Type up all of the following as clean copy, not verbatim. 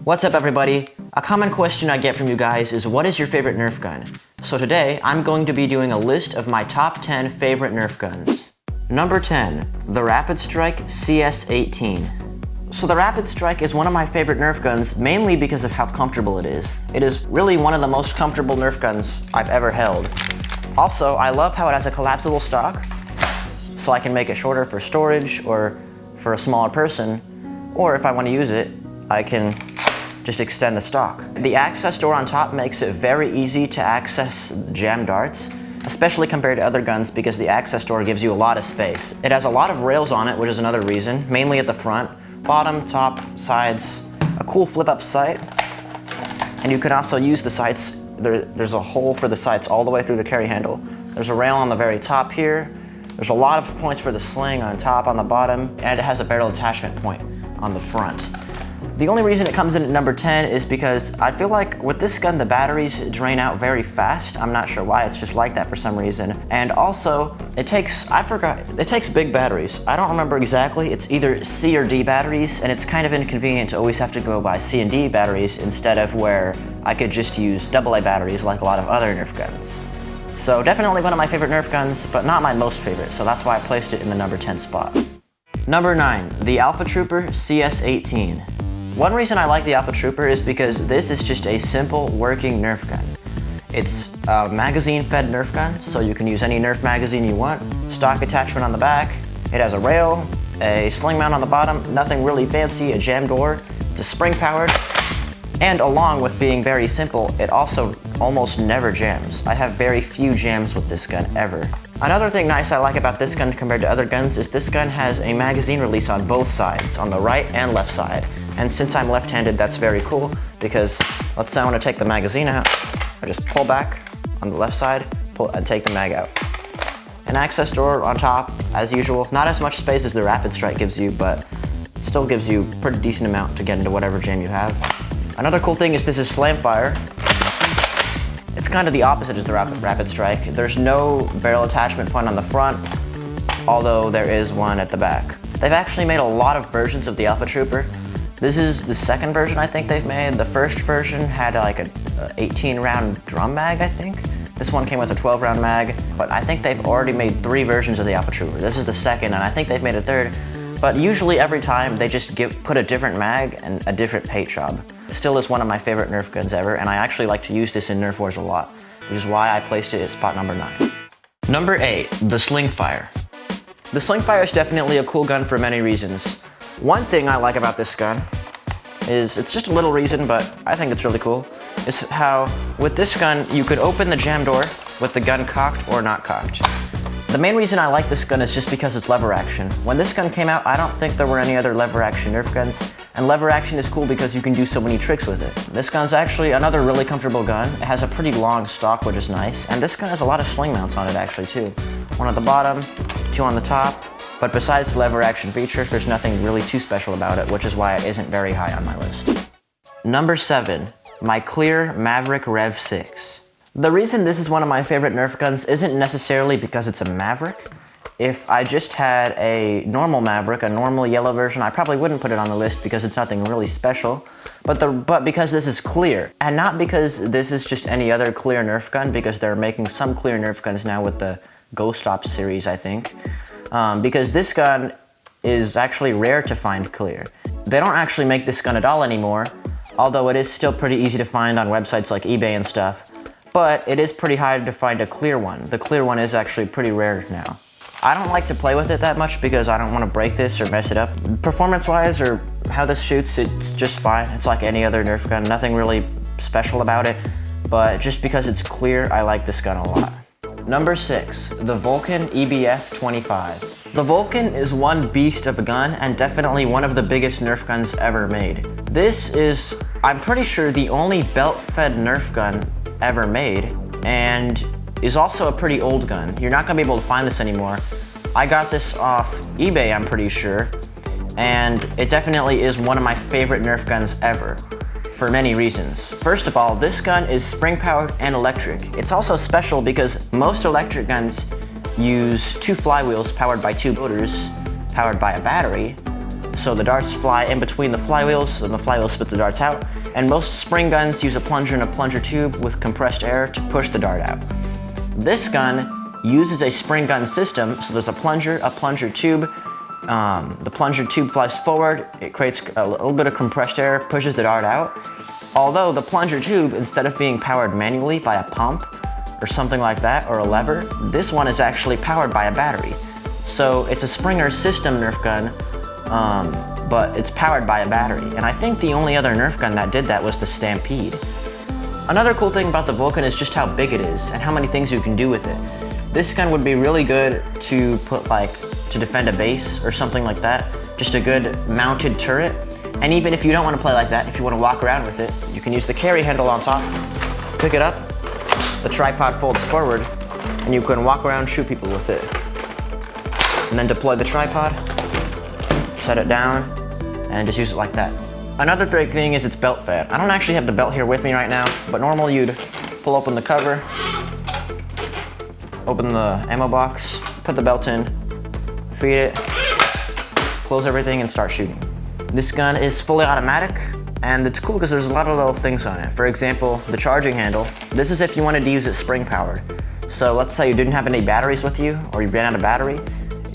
What's up everybody? A common question I get from you guys is what is your favorite Nerf gun? So today, I'm going to be doing a list of my top 10 favorite Nerf guns. Number 10, the rapidstrike CS18. So the rapidstrike is one of my favorite Nerf guns mainly because of how comfortable it is. It is really one of the most comfortable Nerf guns I've ever held. Also, I love how it has a collapsible stock, so I can make it shorter for storage or for a smaller person, or if I want to use it, I can just extend the stock. The access door on top makes it very easy to access jam darts, especially compared to other guns because the access door gives you a lot of space. It has a lot of rails on it, which is another reason, mainly at the front, bottom, top, sides, a cool flip-up sight, and you can also use the sights. There's a hole for the sights all the way through the carry handle. There's a rail on the very top here. There's a lot of points for the sling on top, on the bottom, and it has a barrel attachment point on the front. The only reason it comes in at number 10 is because I feel like with this gun, the batteries drain out very fast. I'm not sure why, it's just like that for some reason. And also, it takes big batteries. I don't remember exactly, it's either C or D batteries, and it's kind of inconvenient to always have to go buy C and D batteries instead of where I could just use AA batteries like a lot of other Nerf guns. So definitely one of my favorite Nerf guns, but not my most favorite, so that's why I placed it in the number 10 spot. Number 9, the Alpha Trooper CS18. One reason I like the Alpha Trooper is because this is just a simple working Nerf gun. It's a magazine-fed Nerf gun, so you can use any Nerf magazine you want. Stock attachment on the back. It has a rail, a sling mount on the bottom, nothing really fancy, a jam door. It's a spring-powered, and along with being very simple, it also almost never jams. I have very few jams with this gun ever. Another thing nice I like about this gun compared to other guns is this gun has a magazine release on both sides, on the right and left side. And since I'm left-handed, that's very cool because let's say I want to take the magazine out. I just pull back on the left side, pull and take the mag out. An access door on top, as usual. Not as much space as the rapidstrike gives you, but still gives you a pretty decent amount to get into whatever jam you have. Another cool thing is this is slingfire. It's kind of the opposite of the rapidstrike. There's no barrel attachment point on the front, although there is one at the back. They've actually made a lot of versions of the Alpha Trooper. This is the second version I think they've made. The first version had like a 18 round drum mag, I think. This one came with a 12 round mag, but I think they've already made 3 versions of the Alpha Trooper. This is the second, and I think they've made a third. But usually every time they just put a different mag and a different paint job. It still is one of my favorite Nerf guns ever, and I actually like to use this in Nerf Wars a lot, which is why I placed it at spot number 9. Number 8, the Slingfire. The Slingfire is definitely a cool gun for many reasons. One thing I like about this gun is, it's just a little reason, but I think it's really cool, is how with this gun you could open the jam door with the gun cocked or not cocked. The main reason I like this gun is just because it's lever action. When this gun came out, I don't think there were any other lever action Nerf guns, and lever action is cool because you can do so many tricks with it. This gun's actually another really comfortable gun. It has a pretty long stock, which is nice, and this gun has a lot of sling mounts on it actually too. One at the bottom, 2 on the top. But besides the lever action feature, there's nothing really too special about it, which is why it isn't very high on my list. Number 7, my clear Maverick Rev 6. The reason this is one of my favorite Nerf guns isn't necessarily because it's a Maverick. If I just had a normal Maverick, a normal yellow version, I probably wouldn't put it on the list because it's nothing really special. But because this is clear, and not because this is just any other clear Nerf gun, because they're making some clear Nerf guns now with the Ghost Ops series, I think. Because this gun is actually rare to find clear. They don't actually make this gun at all anymore, although it is still pretty easy to find on websites like eBay and stuff, but it is pretty hard to find a clear one. The clear one is actually pretty rare now. I don't like to play with it that much because I don't want to break this or mess it up. Performance-wise, or how this shoots, it's just fine. It's like any other Nerf gun, nothing really special about it, but just because it's clear, I like this gun a lot. Number 6, the Vulcan EBF-25. The Vulcan is one beast of a gun and definitely one of the biggest Nerf guns ever made. This is, I'm pretty sure, the only belt-fed Nerf gun ever made, and is also a pretty old gun. You're not gonna be able to find this anymore. I got this off eBay, I'm pretty sure, and it definitely is one of my favorite Nerf guns ever, for many reasons. First of all, this gun is spring-powered and electric. It's also special because most electric guns use 2 flywheels powered by 2 motors, powered by a battery. so the darts fly in between the flywheels, and the flywheel spits the darts out. And most spring guns use a plunger and a plunger tube with compressed air to push the dart out. This gun uses a spring gun system, so there's a plunger tube. The plunger tube flies forward, it creates a little bit of compressed air, pushes the dart out. Although the plunger tube, instead of being powered manually by a pump or something like that, or a lever, this one is actually powered by a battery. So it's a Springer system Nerf gun, but it's powered by a battery. And I think the only other Nerf gun that did that was the Stampede. Another cool thing about the Vulcan is just how big it is and how many things you can do with it. This gun would be really good to put to defend a base or something like that. Just a good mounted turret. And even if you don't want to play like that, if you want to walk around with it, you can use the carry handle on top, pick it up, the tripod folds forward, and you can walk around and shoot people with it. And then deploy the tripod, set it down, and just use it like that. Another great thing is its belt fed. I don't actually have the belt here with me right now, but normally you'd pull open the cover, open the ammo box, put the belt in, feed it, close everything, and start shooting. This gun is fully automatic, and it's cool because there's a lot of little things on it. For example, the charging handle. This is if you wanted to use it spring powered. So let's say you didn't have any batteries with you, or you ran out of battery.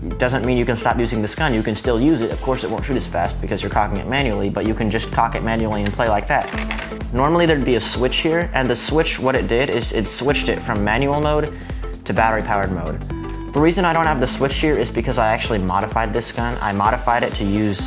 It doesn't mean you can stop using this gun. You can still use it. Of course, it won't shoot as fast because you're cocking it manually, but you can just cock it manually and play like that. Normally there'd be a switch here, and the switch, what it did is it switched it from manual mode to battery powered mode. The reason I don't have the switch here is because I actually modified this gun. I modified it to use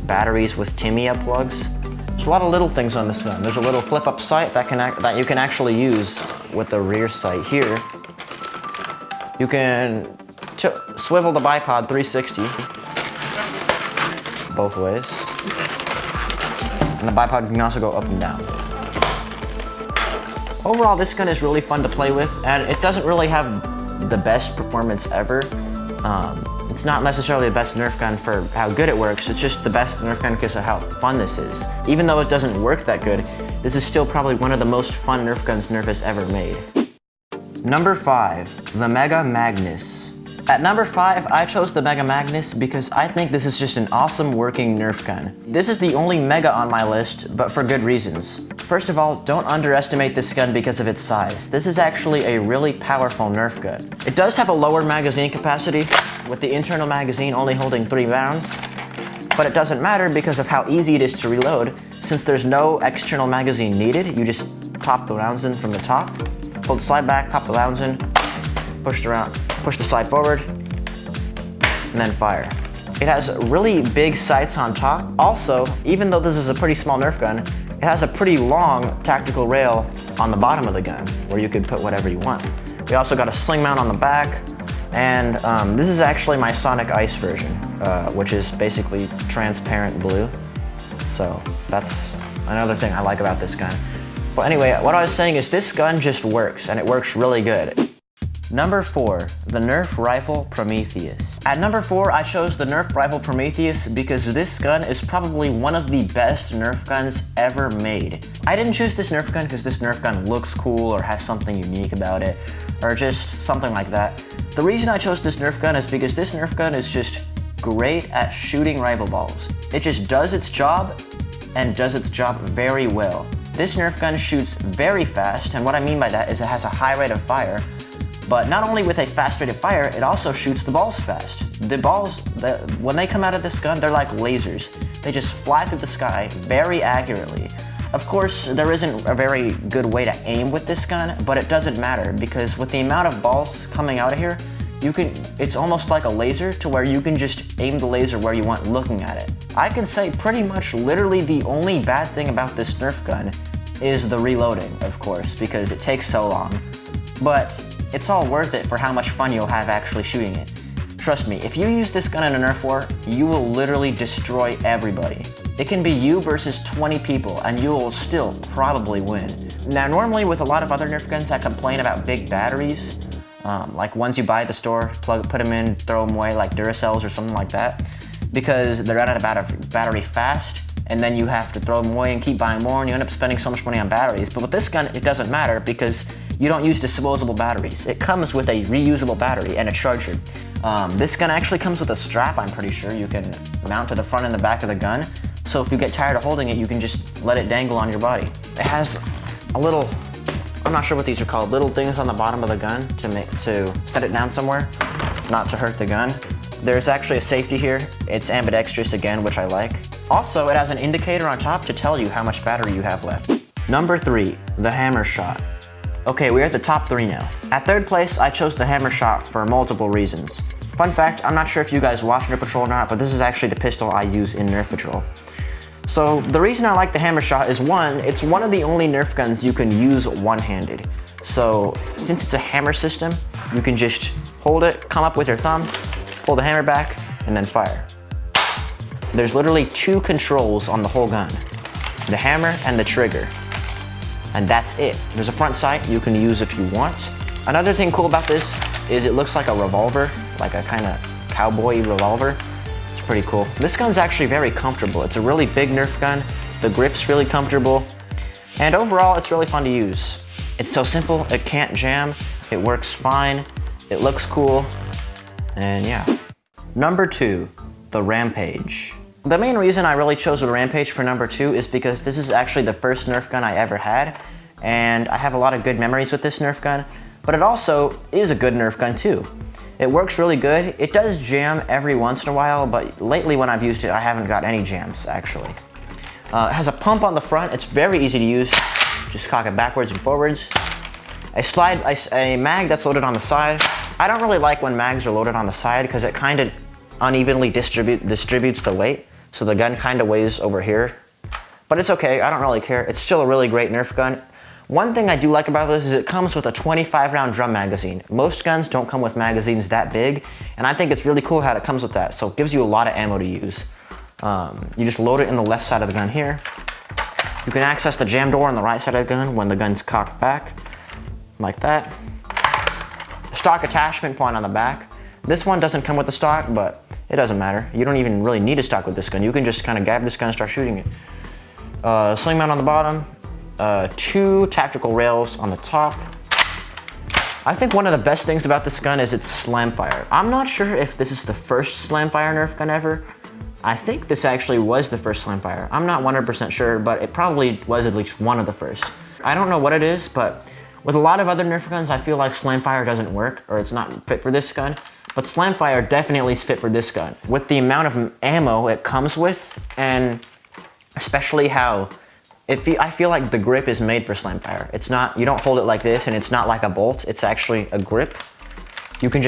batteries with Tamiya plugs. There's a lot of little things on this gun. There's a little flip-up sight that you can actually use with the rear sight here. You can swivel the bipod 360 both ways. And the bipod can also go up and down. Overall, this gun is really fun to play with, and it doesn't really have the best performance ever. It's not necessarily the best Nerf gun for how good it works, it's just the best Nerf gun because of how fun this is. Even though it doesn't work that good, this is still probably one of the most fun Nerf guns Nerf has ever made. Number 5, the Mega Magnus. At number 5, I chose the Mega Magnus because I think this is just an awesome working Nerf gun. This is the only Mega on my list, but for good reasons. First of all, don't underestimate this gun because of its size. This is actually a really powerful Nerf gun. It does have a lower magazine capacity, with the internal magazine only holding 3 rounds, but it doesn't matter because of how easy it is to reload. Since there's no external magazine needed, you just pop the rounds in from the top, hold the slide back, pop the rounds in, push the slide forward, and then fire. It has really big sights on top. Also, even though this is a pretty small Nerf gun, it has a pretty long tactical rail on the bottom of the gun where you could put whatever you want. We also got a sling mount on the back, and this is actually my Sonic Ice version, which is basically transparent blue. So that's another thing I like about this gun. But anyway, what I was saying is this gun just works, and it works really good. Number 4, the Nerf Rifle Prometheus. At number 4, I chose the Nerf Rifle Prometheus because this gun is probably one of the best Nerf guns ever made. I didn't choose this Nerf gun because this Nerf gun looks cool or has something unique about it, or just something like that. The reason I chose this Nerf gun is because this Nerf gun is just great at shooting rifle balls. It just does its job, and does its job very well. This Nerf gun shoots very fast, and what I mean by that is it has a high rate of fire. But not only with a fast rate of fire, it also shoots the balls fast. The balls, when they come out of this gun, they're like lasers. They just fly through the sky very accurately. Of course, there isn't a very good way to aim with this gun, but it doesn't matter because with the amount of balls coming out of here, it's almost like a laser to where you can just aim the laser where you want looking at it. I can say pretty much literally the only bad thing about this Nerf gun is the reloading, of course, because it takes so long. But it's all worth it for how much fun you'll have actually shooting it. Trust me, if you use this gun in a Nerf war, you will literally destroy everybody. It can be you versus 20 people, and you will still probably win. Now, normally with a lot of other Nerf guns, I complain about big batteries. Like ones you buy at the store, put them in, throw them away, like Duracells or something like that, because they run out of battery fast, and then you have to throw them away and keep buying more, and you end up spending so much money on batteries. But with this gun, it doesn't matter because you don't use disposable batteries. It comes with a reusable battery and a charger. This gun actually comes with a strap, I'm pretty sure. You can mount to the front and the back of the gun. So if you get tired of holding it, you can just let it dangle on your body. It has a little, I'm not sure what these are called, little things on the bottom of the gun to set it down somewhere, not to hurt the gun. There's actually a safety here. It's ambidextrous again, which I like. Also, it has an indicator on top to tell you how much battery you have left. Number 3, the Hammershot. Okay, we're at the top 3 now. At 3rd place, I chose the Hammershot for multiple reasons. Fun fact, I'm not sure if you guys watch Nerf Patrol or not, but this is actually the pistol I use in Nerf Patrol. So the reason I like the Hammershot is one, it's one of the only Nerf guns you can use one-handed. So since it's a hammer system, you can just hold it, come up with your thumb, pull the hammer back, and then fire. There's literally 2 controls on the whole gun, the hammer and the trigger. And that's it. There's a front sight you can use if you want. Another thing cool about this is it looks like a revolver, like a kind of cowboy revolver. It's pretty cool. This gun's actually very comfortable. It's a really big Nerf gun. The grip's really comfortable. And overall, it's really fun to use. It's so simple, it can't jam, it works fine, it looks cool, and yeah. Number 2, the Rampage. The main reason I really chose the Rampage for number 2 is because this is actually the first Nerf gun I ever had, and I have a lot of good memories with this Nerf gun, but it also is a good Nerf gun too. It works really good. It does jam every once in a while, but lately when I've used it, I haven't got any jams, actually. It has a pump on the front. It's very easy to use. Just cock it backwards and forwards. A mag that's loaded on the side. I don't really like when mags are loaded on the side because it kind of unevenly distributes the weight. So the gun kind of weighs over here. But it's okay, I don't really care. It's still a really great Nerf gun. One thing I do like about this is it comes with a 25 round drum magazine. Most guns don't come with magazines that big, and I think it's really cool how it comes with that. So it gives you a lot of ammo to use. You just load it in the left side of the gun here. You can access the jam door on the right side of the gun when the gun's cocked back, like that. Stock attachment point on the back. This one doesn't come with the stock, but it doesn't matter. You don't even really need a stock with this gun. You can just kind of grab this gun and start shooting it. Sling mount on the bottom. 2 tactical rails on the top. I think one of the best things about this gun is its slam fire. I'm not sure if this is the first slam fire Nerf gun ever. I think this actually was the first slam fire. I'm not 100% sure, but it probably was at least one of the first. I don't know what it is, but with a lot of other Nerf guns, I feel like slam fire doesn't work, or it's not fit for this gun. But slam fire definitely is fit for this gun. With the amount of ammo it comes with, and especially how I feel like the grip is made for slam fire. It's not, you don't hold it like this, and it's not like a bolt. It's actually a grip. You can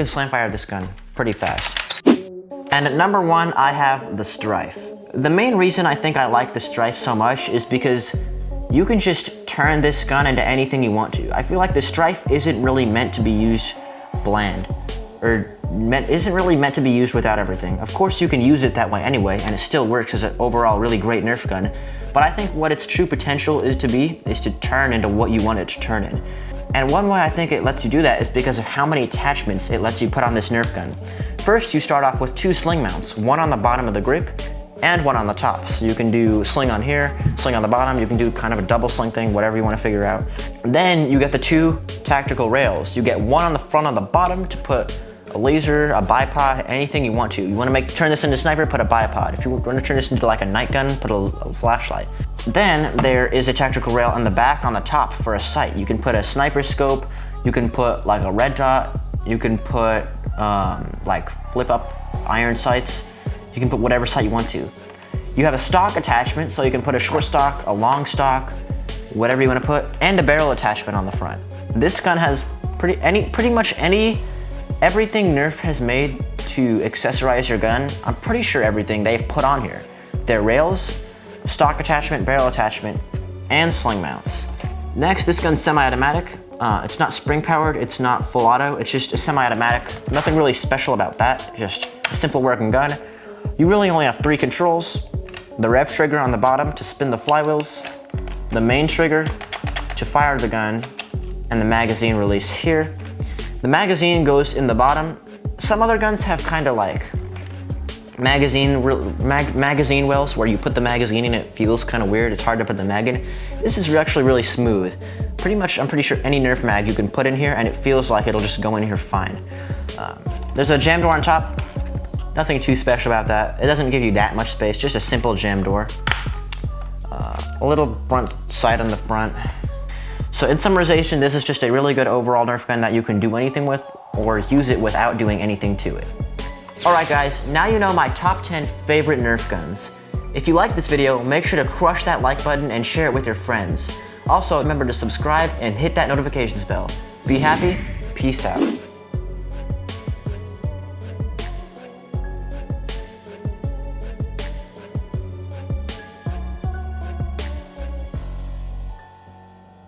slam fire this gun pretty fast. And at number 1, I have the Strife. The main reason I think I like the Strife so much is because you can just turn this gun into anything you want to. I feel like the Strife isn't really meant to be used bland, or isn't really meant to be used without everything. Of course you can use it that way anyway, and it still works as an overall really great Nerf gun, but I think what its true potential is to turn into what you want it to turn in. And one way I think it lets you do that is because of how many attachments it lets you put on this Nerf gun. First, you start off with 2 sling mounts, one on the bottom of the grip, and one on the top. So you can do sling on here, sling on the bottom, you can do kind of a double sling thing, whatever you want to figure out. Then you get the 2 tactical rails. You get one on the front on the bottom to put a laser, a bipod, anything you want to. You want to turn this into sniper, put a bipod. If you want to turn this into like a night gun, put a flashlight. Then there is a tactical rail on the back on the top for a sight. You can put a sniper scope, you can put like a red dot, you can put like flip up iron sights. You can put whatever sight you want to. You have a stock attachment, so you can put a short stock, a long stock, whatever you want to put, and a barrel attachment on the front. This gun has pretty much everything Nerf has made to accessorize your gun. I'm pretty sure everything they've put on here. Their rails, stock attachment, barrel attachment, and sling mounts. Next, this gun's semi-automatic. It's not spring powered, it's not full auto, it's just a semi-automatic. Nothing really special about that, just a simple working gun. You really only have 3 controls. The rev trigger on the bottom to spin the flywheels, the main trigger to fire the gun, and the magazine release here. The magazine goes in the bottom. Some other guns have kind of like magazine wells where you put the magazine in, it feels kind of weird. It's hard to put the mag in. This is actually really smooth. pretty much, I'm pretty sure any Nerf mag you can put in here and it feels like it'll just go in here fine. There's a jam door on top. Nothing too special about that. It doesn't give you that much space, just a simple jam door. A little front sight on the front. So in summarization, this is just a really good overall Nerf gun that you can do anything with or use it without doing anything to it. Alright guys, now you know my top 10 favorite Nerf guns. If you like this video, make sure to crush that like button and share it with your friends. Also, remember to subscribe and hit that notifications bell. Be happy, peace out.